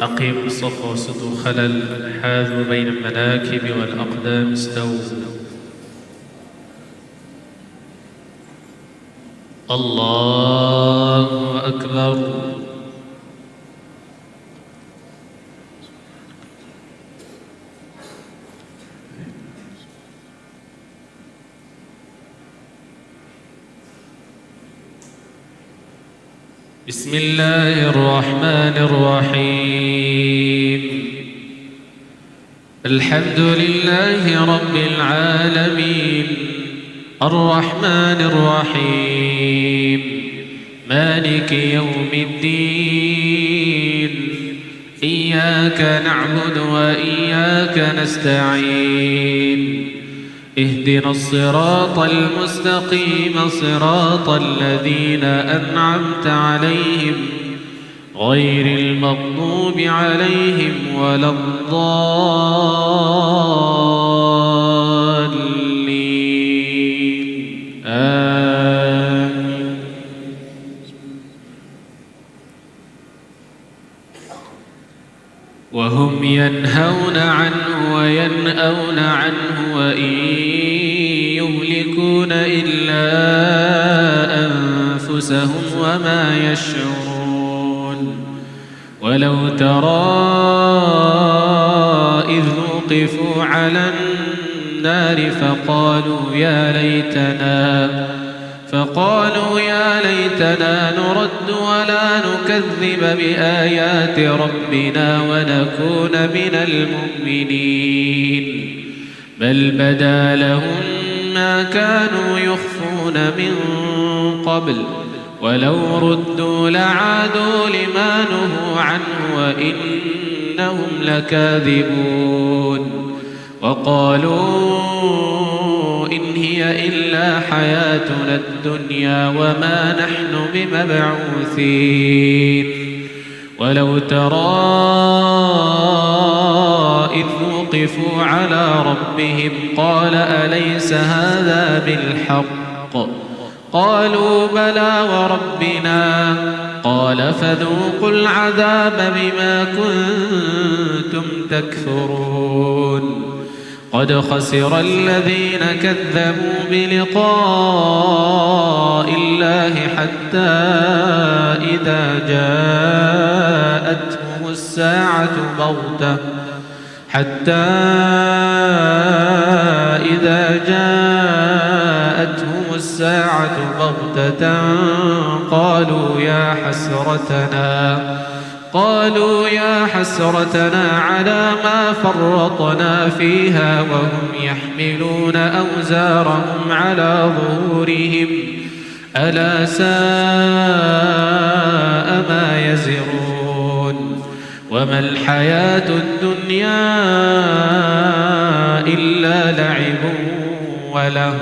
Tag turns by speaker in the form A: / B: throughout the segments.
A: أقيموا الصف وسدوا خلل، حاذوا بين المناكب والأقدام، استووا. الله أكبر. بسم الله الرحمن الرحيم. الحمد لله رب العالمين، الرحمن الرحيم، مالك يوم الدين، إياك نعبد وإياك نستعين، اهدنا الصراط المستقيم، صراط الذين أنعمت عليهم غير المغضوب عليهم ولا الضالين، آمين. وهم ينهون عنه وينأون عنه وإن يهلكون إلا أنفسهم وما يشعرون. ولو ترى إذ وقفوا على النار فقالوا يا ليتنا نرد ولا نكذب بآيات ربنا ونكون من المؤمنين، بل بدا لهم ما كانوا يخفون من قبل، ولو ردوا لعادوا لما نهوا عنه وإنهم لكاذبون. وقالوا إن هي إلا حياتنا الدنيا وما نحن بمبعوثين. ولو ترى إذ وقفوا على ربهم قال أليس هذا بالحق؟ قالوا بلى وربنا. قال فذوقوا العذاب بما كنتم تكفرون. قد خسر الذين كذبوا بلقاء الله حتى إذا جاءتهم الساعة بغتة قالوا يا حسرتنا على ما فرطنا فيها وهم يحملون أوزارهم على ظهورهم ألا ساء ما يزرون. وما الحياة الدنيا إلا لعب ولهو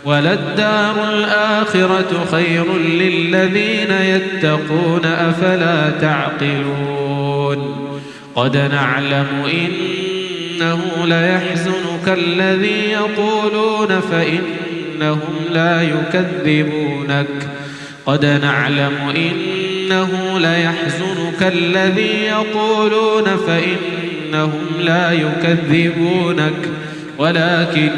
A: وللدار الآخرة خير للذين يتقون أفلا تعقلون. قد نعلم إنه ليحزنك الذي يقولون فإنهم لا يكذبونك. قد نعلم إنه إنه ليحزنك الذي يقولون فإنهم لا يكذبونك ولكن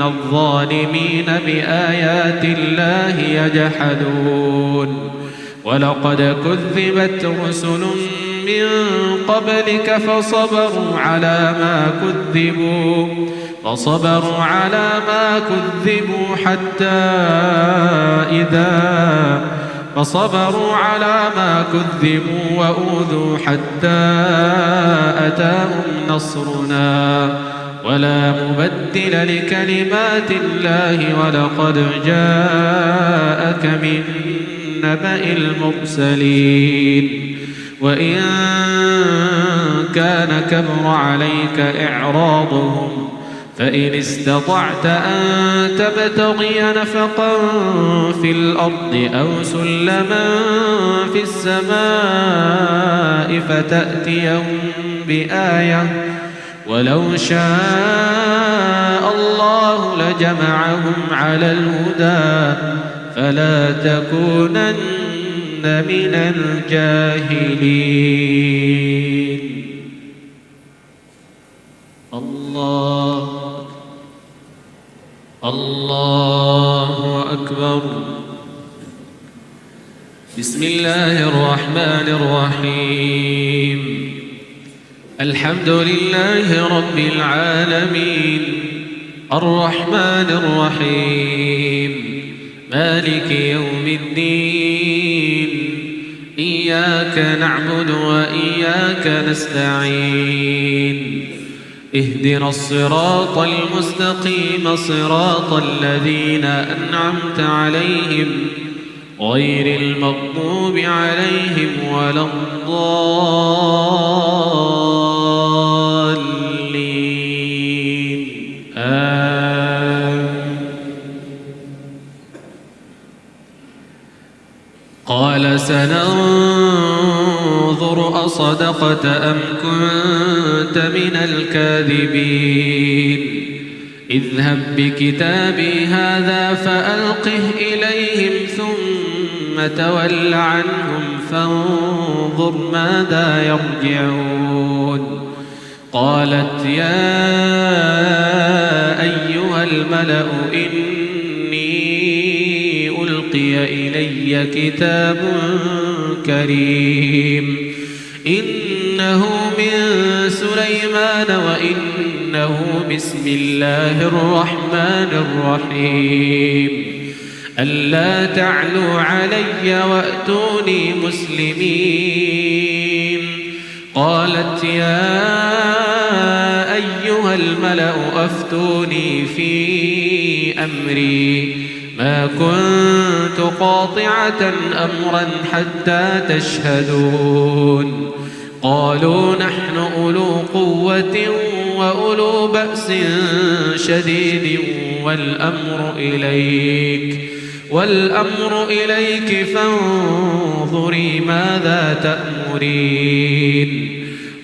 A: الظالمين بآيات الله يجحدون ولقد كذبت رسل من قبلك فصبروا على ما كذبوا وأوذوا حتى أتاهم نصرنا ولا مبدل لكلمات الله ولقد جاءك من نبأ المرسلين وإن كان كبر عليك إعراضهم فإن استطعت أن تبتغي نفقا في الأرض أو سلما في السماء فتأتيهم بآية ولو شاء الله لجمعهم على الهدى فلا تكونن من الجاهلين. الله أكبر. بسم الله الرحمن الرحيم. الحمد لله رب العالمين الرحمن الرحيم مالك يوم الدين إياك نعبد وإياك نستعين اهدنا الصراط المستقيم صراط الذين أنعمت عليهم غير المغضوب عليهم ولا الضالين قال سننظر أصدقت أم كنت من الكاذبين اذهب بكتابي هذا فألقه إليهم ثم تول عنهم فانظر ماذا يرجعون قالت يا أيها الملأ إني ألقي إلي كتاب كريم إنه من سليمان وإنه بسم الله الرحمن الرحيم ألا تعلوا علي وأتوني مسلمين قالت يا أيها الملأ أفتوني في أمري ما كنت قاطعة أمرا حتى تشهدون قالوا نحن أولو قوة وأولو بأس شديد والأمر إليك فانظري ماذا تأمرين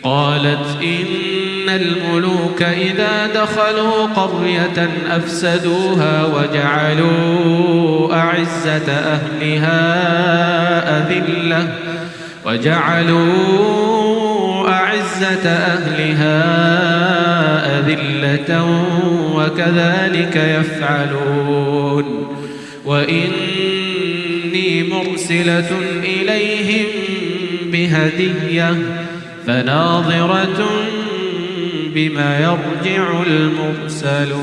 A: قالت إن الملوك إذا دخلوا قرية أفسدوها وجعلوا أعزة أهلها أذلة وكذلك يفعلون وإني مرسلة إليهم بهدية فناظرة بما يرجع المرسلون.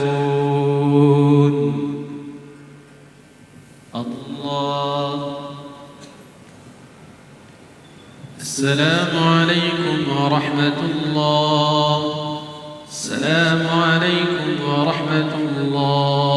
A: الله. السلام عليكم ورحمة الله. السلام عليكم ورحمة الله.